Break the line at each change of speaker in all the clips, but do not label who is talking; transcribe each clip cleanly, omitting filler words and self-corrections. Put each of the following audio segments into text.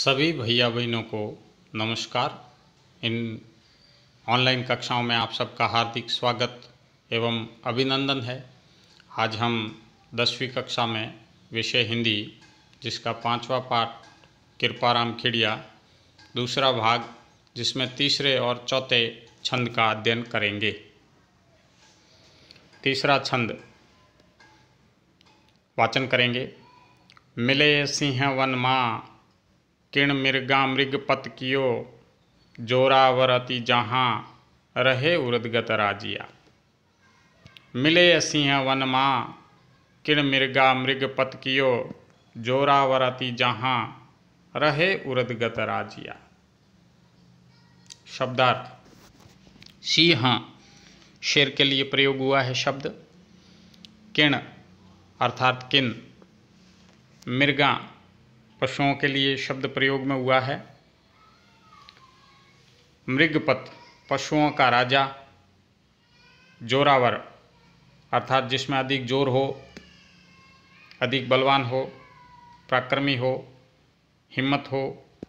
सभी भैया बहनों को नमस्कार। इन ऑनलाइन कक्षाओं में आप सबका हार्दिक स्वागत एवं अभिनंदन है। आज हम 10वीं कक्षा में विषय हिंदी, जिसका 5वां पाठ कृपाराम खेड़िया, दूसरा भाग जिसमें तीसरे और चौथे छंद का अध्ययन करेंगे। तीसरा छंद वाचन करेंगे। मिले सिंह वन माँ किण मृगा मृगपत कियो, जोरावर अति जहाँ रहे उर्दगत राजिया। मिले सिंह वन माँ किण मृगा मृगपत कियो, जोरावर अति जहाँ रहे उर्दगत राजिया। शब्दार्थ। सिंह शेर के लिए प्रयोग हुआ है शब्द। किण अर्थात किन। मृगा पशुओं के लिए शब्द प्रयोग में हुआ है। मृगपत पशुओं का राजा। जोरावर अर्थात जिसमें अधिक जोर हो, अधिक बलवान हो, पराक्रमी हो, हिम्मत हो,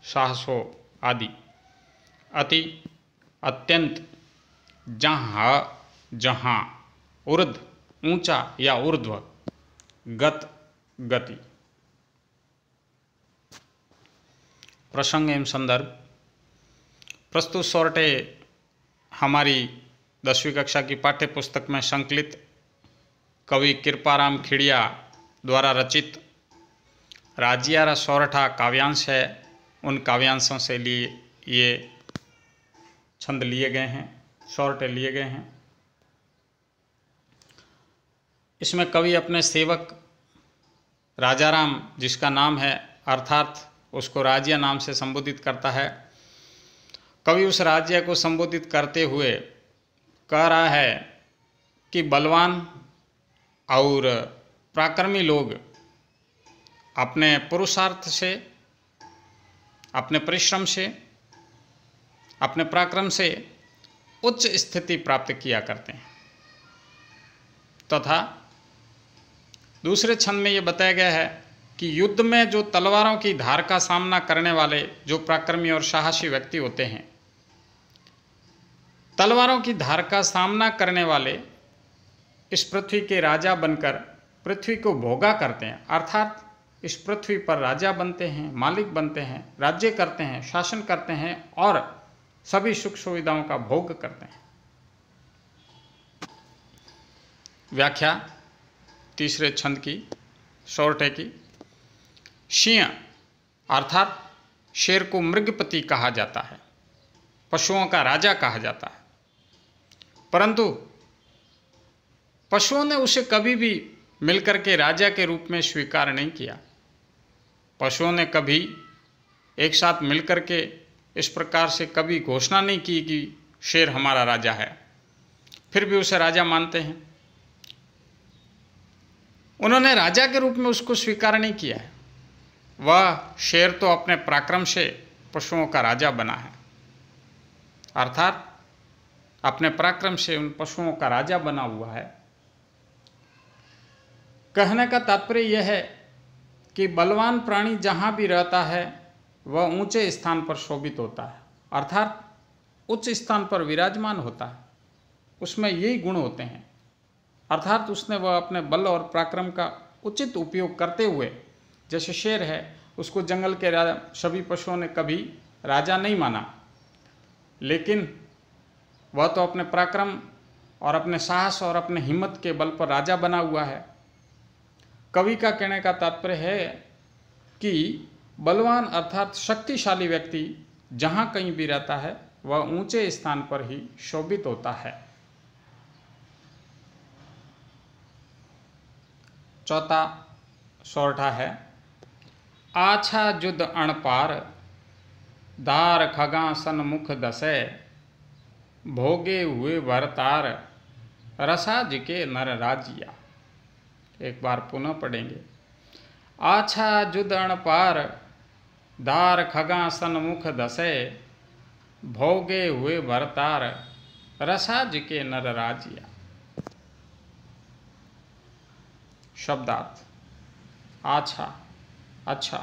साहस हो आदि। अति अत्यंत। जहाँ जहाँ। ऊर्ध ऊंचा या ऊर्ध्व। गत गति। प्रसंग एवं संदर्भ। प्रस्तुत सोरठे हमारी 10वीं कक्षा की पाठ्य पुस्तक में संकलित कवि कृपाराम खेड़िया द्वारा रचित राजियारा सोरठा काव्यांश है। उन काव्यांशों से लिए ये छंद लिए गए हैं, सोरठे लिए गए हैं। इसमें कवि अपने सेवक राजाराम, जिसका नाम है, अर्थात उसको राज्य नाम से संबोधित करता है। कवि उस राज्य को संबोधित करते हुए कह रहा है कि बलवान और पराक्रमी लोग अपने पुरुषार्थ से, अपने परिश्रम से, अपने पराक्रम से उच्च स्थिति प्राप्त किया करते हैं। तथा दूसरे छंद में ये बताया गया है कि युद्ध में जो तलवारों की धार का सामना करने वाले जो पराक्रमी और साहसी व्यक्ति होते हैं, तलवारों की धार का सामना करने वाले इस पृथ्वी के राजा बनकर पृथ्वी को भोगा करते हैं, अर्थात इस पृथ्वी पर राजा बनते हैं, मालिक बनते हैं, राज्य करते हैं, शासन करते हैं और सभी सुख सुविधाओं का भोग करते हैं। व्याख्या तीसरे छंद की, सोरठे की। सिंह अर्थात शेर को मृगपति कहा जाता है, पशुओं का राजा कहा जाता है। परंतु पशुओं ने उसे कभी भी मिलकर के राजा के रूप में स्वीकार नहीं किया। पशुओं ने कभी एक साथ मिलकर के इस प्रकार से कभी घोषणा नहीं की कि शेर हमारा राजा है, फिर भी उसे राजा मानते हैं। उन्होंने राजा के रूप में उसको स्वीकार नहीं किया है। वह शेर तो अपने पराक्रम से पशुओं का राजा बना है, अर्थात अपने पराक्रम से उन पशुओं का राजा बना हुआ है। कहने का तात्पर्य यह है कि बलवान प्राणी जहाँ भी रहता है वह ऊंचे स्थान पर शोभित होता है, अर्थात उच्च स्थान पर विराजमान होता है। उसमें यही गुण होते हैं, अर्थात उसने वह अपने बल और पराक्रम का उचित उपयोग करते हुए, जैसे शेर है, उसको जंगल के सभी पशुओं ने कभी राजा नहीं माना, लेकिन वह तो अपने पराक्रम और अपने साहस और अपने हिम्मत के बल पर राजा बना हुआ है। कवि का कहने का तात्पर्य है कि बलवान अर्थात शक्तिशाली व्यक्ति जहाँ कहीं भी रहता है वह ऊंचे स्थान पर ही शोभित होता है। चौथा सोरठा है। आछा जुद अणपार दार खगा सन्मुख दसे, भोगे हुए भरतार रसाज के नर राजिया। एक बार पुनः पढ़ेंगे। आछा जुद अणपार दार खगा सन्मुख दसे, भोगे हुए भरतार रसाज के नर राजिया। शब्दार्थ। आछा अच्छा,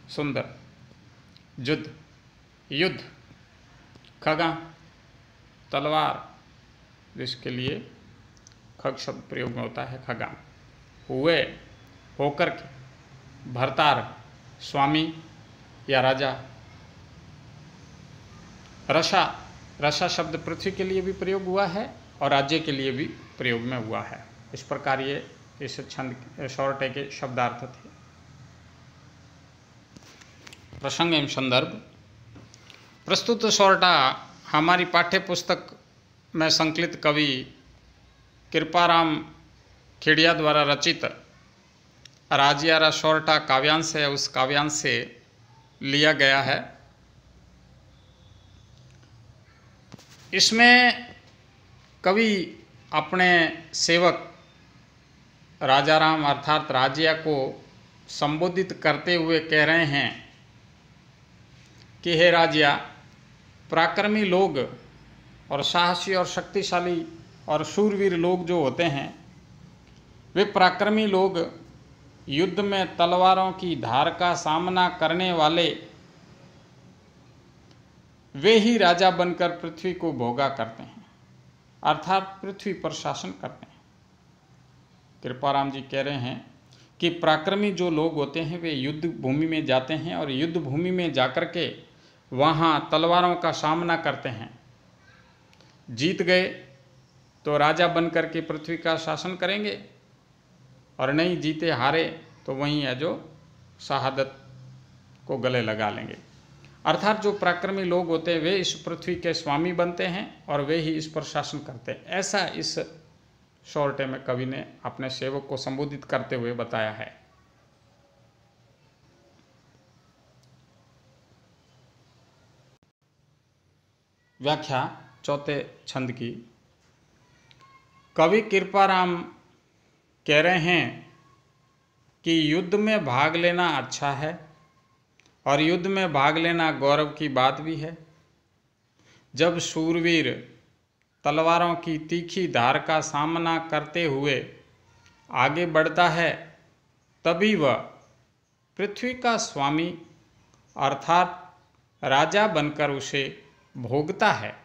सुंदर। युद्ध, युद्ध, खगा, तलवार, जिसके लिए खग शब्द प्रयोग में होता है, खगा। हुए, होकर के, भरतार, स्वामी या राजा। रसा, रसा शब्द पृथ्वी के लिए भी प्रयोग हुआ है और राज्य के लिए भी प्रयोग में हुआ है। इस प्रकार ये इस छंद सौरठे के शब्दार्थ थे। प्रसंग एवं संदर्भ। प्रस्तुत सौरठा हमारी पाठ्य पुस्तक में संकलित कवि कृपाराम खेड़िया द्वारा रचित राजियारा सौरठा काव्यांश है, उस काव्यांश से लिया गया है। इसमें कवि अपने सेवक राजाराम अर्थात राजिया को संबोधित करते हुए कह रहे हैं कि हे राजिया, पराक्रमी लोग और साहसी और शक्तिशाली और शूरवीर लोग जो होते हैं, वे पराक्रमी लोग युद्ध में तलवारों की धार का सामना करने वाले वे ही राजा बनकर पृथ्वी को भोगा करते हैं, अर्थात पृथ्वी पर शासन करते हैं। कृपाराम जी कह रहे हैं कि पराक्रमी जो लोग होते हैं वे युद्ध भूमि में जाते हैं और युद्ध भूमि में जाकर के वहाँ तलवारों का सामना करते हैं। जीत गए तो राजा बनकर के पृथ्वी का शासन करेंगे और नहीं जीते हारे तो वहीं है जो शहादत को गले लगा लेंगे। अर्थात जो पराक्रमी लोग होते हैं वे इस पृथ्वी के स्वामी बनते हैं और वे ही इस पर शासन करते हैं। ऐसा इस सौरठे में कवि ने अपने सेवक को संबोधित करते हुए बताया है। व्याख्या चौथे छंद की। कवि कृपाराम कह रहे हैं कि युद्ध में भाग लेना अच्छा है और युद्ध में भाग लेना गौरव की बात भी है। जब शूरवीर तलवारों की तीखी धार का सामना करते हुए आगे बढ़ता है, तभी वह पृथ्वी का स्वामी अर्थात राजा बनकर उसे भोगता है।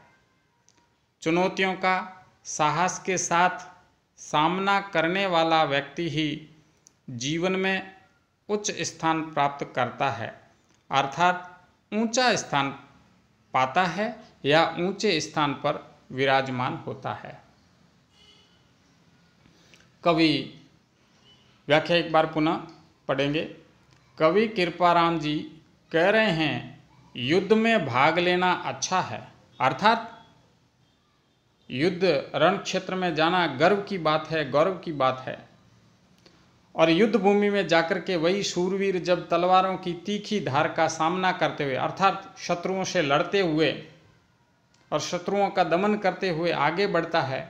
चुनौतियों का साहस के साथ सामना करने वाला व्यक्ति ही जीवन में उच्च स्थान प्राप्त करता है, अर्थात ऊंचा स्थान पाता है या ऊंचे स्थान पर विराजमान होता है। कवि व्याख्या एक बार पुनः पढ़ेंगे। कवि कृपाराम जी कह रहे हैं युद्ध में भाग लेना अच्छा है, अर्थात युद्ध रण क्षेत्र में जाना गर्व की बात है, गौरव की बात है। और युद्ध भूमि में जाकर के वही शूरवीर जब तलवारों की तीखी धार का सामना करते हुए अर्थात शत्रुओं से लड़ते हुए और शत्रुओं का दमन करते हुए आगे बढ़ता है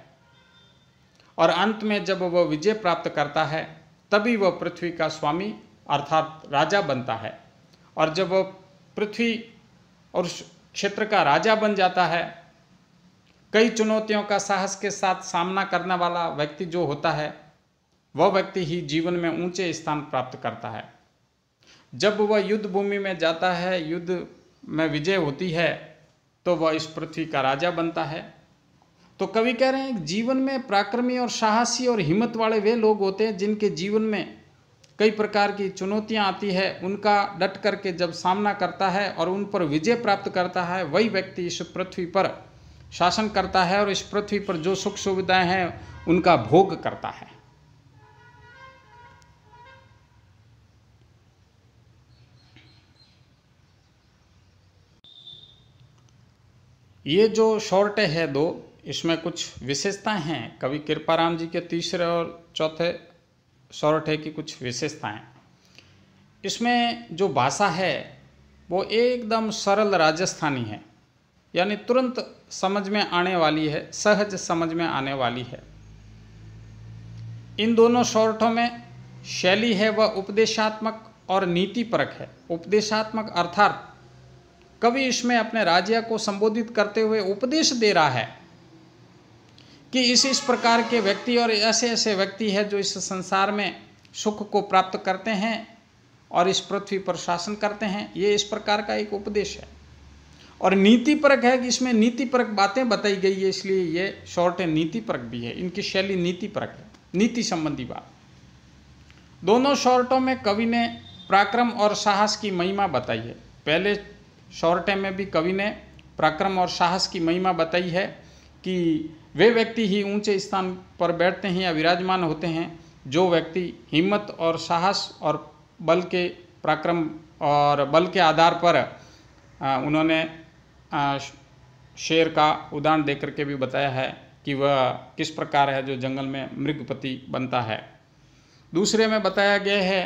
और अंत में जब वह विजय प्राप्त करता है, तभी वह पृथ्वी का स्वामी अर्थात राजा बनता है। और जब वह पृथ्वी और क्षेत्र का राजा बन जाता है, कई चुनौतियों का साहस के साथ सामना करने वाला व्यक्ति जो होता है, वह व्यक्ति ही जीवन में ऊंचे स्थान प्राप्त करता है। जब वह युद्ध भूमि में जाता है, युद्ध में विजय होती है, तो वह इस पृथ्वी का राजा बनता है। तो कवि कह रहे हैं जीवन में पराक्रमी और साहसी और हिम्मत वाले वे लोग होते हैं जिनके जीवन में कई प्रकार की चुनौतियां आती है, उनका डट करके जब सामना करता है और उन पर विजय प्राप्त करता है, वही व्यक्ति इस पृथ्वी पर शासन करता है और इस पृथ्वी पर जो सुख सुविधाएं हैं उनका भोग करता है। ये जो सौरठे है दो, इसमें कुछ विशेषताएं हैं। कवि कृपाराम जी के तीसरे और चौथे सौरठे की कुछ विशेषताएं। इसमें जो भाषा है वो एकदम सरल राजस्थानी है, यानी तुरंत समझ में आने वाली है, सहज समझ में आने वाली है। इन दोनों सौरठों में शैली है वह उपदेशात्मक और नीतिपरक है। उपदेशात्मक अर्थात कवि इसमें अपने राजिया को संबोधित करते हुए उपदेश दे रहा है कि इस प्रकार के व्यक्ति और ऐसे ऐसे व्यक्ति हैं जो इस संसार में सुख को प्राप्त करते हैं और इस पृथ्वी पर शासन करते हैं। ये इस प्रकार का एक उपदेश है और नीतिपरक है कि इसमें नीतिपरक बातें बताई गई है, इसलिए ये शॉर्ट है, नीतिपरक भी है। इनकी शैली नीतिपरक है, नीति संबंधी बात। दोनों शॉर्टों में कवि ने पराक्रम और साहस की महिमा बताई है। पहले शॉर्टे में भी कवि ने पराक्रम और साहस की महिमा बताई है कि वे व्यक्ति ही ऊंचे स्थान पर बैठते हैं या विराजमान होते हैं जो व्यक्ति हिम्मत और साहस और बल के पराक्रम और बल के आधार पर उन्होंने शेर का उदाहरण देकर के भी बताया है कि वह किस प्रकार है जो जंगल में मृगपति बनता है। दूसरे में बताया गया है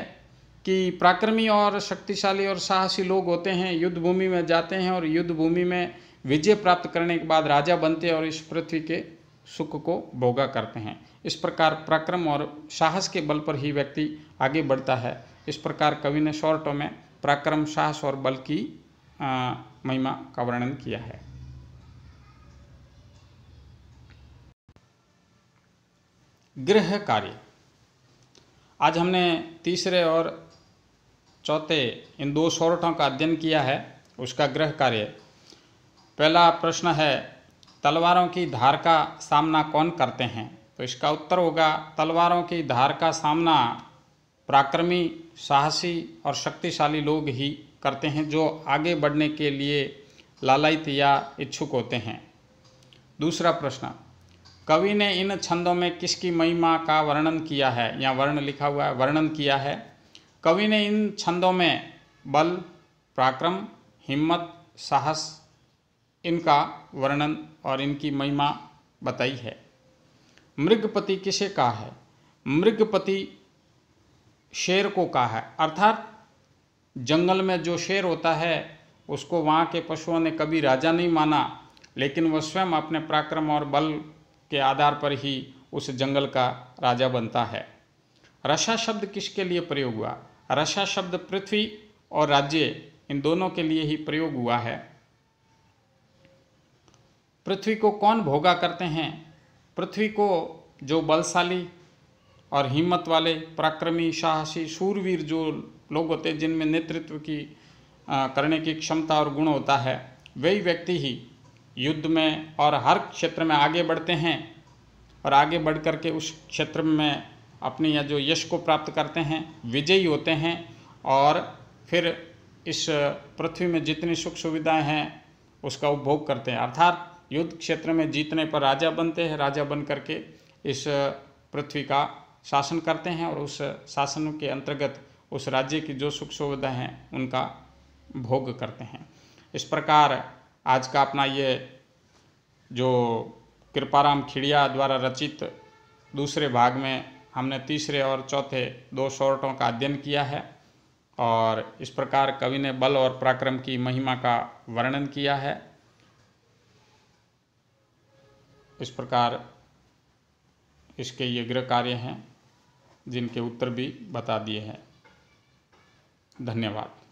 कि पराक्रमी और शक्तिशाली और साहसी लोग होते हैं, युद्ध भूमि में जाते हैं और युद्ध भूमि में विजय प्राप्त करने के बाद राजा बनते हैं और इस पृथ्वी के सुख को भोगा करते हैं। इस प्रकार पराक्रम और साहस के बल पर ही व्यक्ति आगे बढ़ता है। इस प्रकार कवि ने शॉर्टों में पराक्रम, साहस और बल की महिमा का वर्णन किया है। गृह कार्य। आज हमने तीसरे और चौथे इन दो शॉर्टों का अध्ययन किया है, उसका गृह कार्य। पहला प्रश्न है, तलवारों की धार का सामना कौन करते हैं? तो इसका उत्तर होगा, तलवारों की धार का सामना पराक्रमी, साहसी और शक्तिशाली लोग ही करते हैं जो आगे बढ़ने के लिए लालायित या इच्छुक होते हैं। दूसरा प्रश्न, कवि ने इन छंदों में किसकी महिमा का वर्णन किया है? यहाँ वर्ण लिखा हुआ है, वर्णन किया है। कवि ने इन छंदों में बल, पराक्रम, हिम्मत, साहस इनका वर्णन और इनकी महिमा बताई है। मृगपति किसे कहा है? मृगपति शेर को कहा है, अर्थात जंगल में जो शेर होता है उसको वहाँ के पशुओं ने कभी राजा नहीं माना, लेकिन वह स्वयं अपने पराक्रम और बल के आधार पर ही उस जंगल का राजा बनता है। रसा शब्द किसके लिए प्रयोग हुआ? रसा शब्द पृथ्वी और राज्य इन दोनों के लिए ही प्रयोग हुआ है। पृथ्वी को कौन भोगा करते हैं? पृथ्वी को जो बलशाली और हिम्मत वाले, पराक्रमी, साहसी, शूरवीर जो लोग होते हैं जिनमें नेतृत्व की करने की क्षमता और गुण होता है, वही व्यक्ति ही युद्ध में और हर क्षेत्र में आगे बढ़ते हैं और आगे बढ़ कर के उस क्षेत्र में अपनी या जो यश को प्राप्त करते हैं, विजयी होते हैं और फिर इस पृथ्वी में जितनी सुख सुविधाएं हैं उसका उपभोग करते हैं। अर्थात युद्ध क्षेत्र में जीतने पर राजा बनते हैं, राजा बन करके इस पृथ्वी का शासन करते हैं और उस शासन के अंतर्गत उस राज्य की जो सुख सुविधाएं हैं उनका भोग करते हैं। इस प्रकार आज का अपना ये जो कृपाराम खिड़िया द्वारा रचित दूसरे भाग में हमने तीसरे और चौथे दो शॉर्टों का अध्ययन किया है और इस प्रकार कवि ने बल और पराक्रम की महिमा का वर्णन किया है। इस प्रकार इसके ये गृह कार्य हैं जिनके उत्तर भी बता दिए हैं। धन्यवाद।